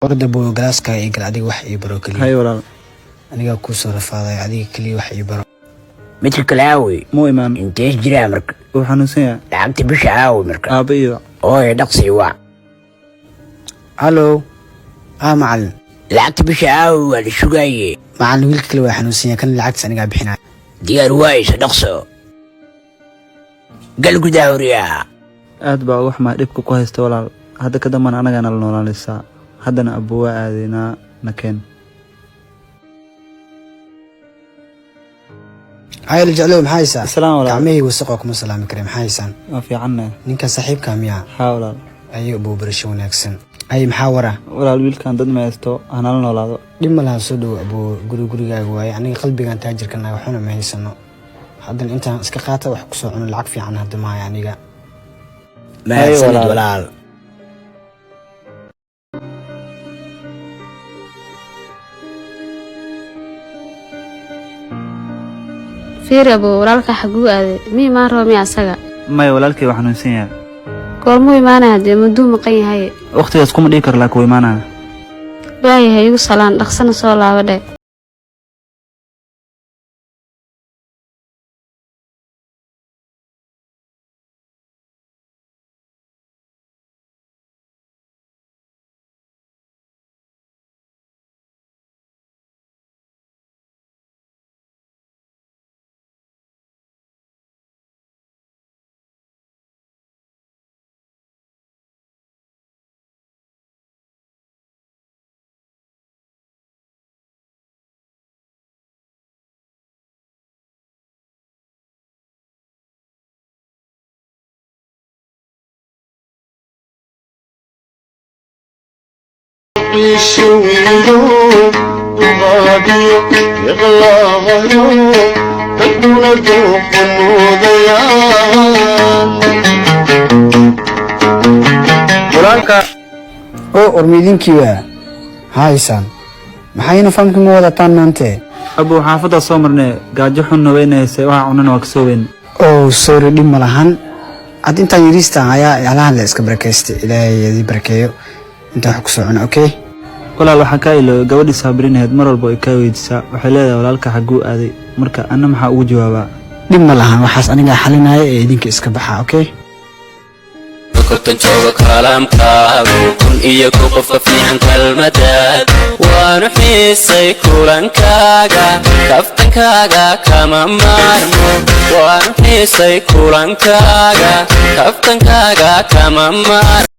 orda buu galaaska ay gal adiga wax ii baro kaliya. Hay walaal. Aniga ku soo rafaaday adiga kaliya wax ii baro. Midka kale aawi. Muu imaan. Intees jiraa marka. Uu xanuunsan yahay. Lacagta bisha aawi marka. Aaba iyo. Ooy dhaqsi waa. Hello. Macallin. Lacagta bisha aawi waa la sugayay. Macallin wiilka kale waa xanuunsan yahay kan lacagta aniga bixinay. Diyaar waayso dhaqso. Gal gudaha horiyaa. Aad baa wax ma dhibka ku haysta walaal. Hadda ka damban anaga nala noolanaysa. Haddana abuwa aadina nakeen. Ayl jeclo maxaysa? Assalaamu alaykum. Gacmihii wasaqo kuma salaami kareem maxaysan? Ma fiicanna. Ninka saaxiibka miyaa? Ha walaal. Ayo buu barasho wanaagsan. Ay maxaa wara? Walaal wiilkan dad ma haysto anala noolaado. Dhib ma laha soo dhow abu gurigaaga waaye aniga qalbigan taajirkana waxuna ma haysano. Haddana intaan iska qaata wax ku soo cuno lacag fiican hadda ma aniga. Ma sanad walaal. fiir abo walaalka xaguu aaday mii ma roomi asaga may walaalkay waxaan xanuunsan yahay goormuu imaanaya hadee muduu maqan yahay waqtigaas kuma dhigi karo laakiin imaanaya waayahay igu salaan dhaqsana soo laabadhe يشويلو غاديو يغلاغيو تدونا دوق النوديان walaalka oo ormidinkii waa haysan maxayna fanka ma wadataan maanta abu xaafada soo marnay gaajo xun weynaysa waxa cunan waa kasoo weyn oo sorry dhib ma lahan ad inta yirista ayaa ilahan la iska barakeystay ilaahay yadi barakeeyo inta wax ku soo cuna okay walaal waxa ka ilo gabadhi sabrineed mar walba ay ka weydiisaa waxay leedahay walaalka xaguu aaday marka anna maxaa ugu jawaabaa dhib ma lahan waxaas aniga xalinaya ee idinka iska baxa okay كنت جوا كلامك كن إياك وقف في عن كلمتك ونحيسي كلن كاغا كفتن كاغا كما مرمو ونحيسي كلن كاغا كفتن كاغا كما مرمو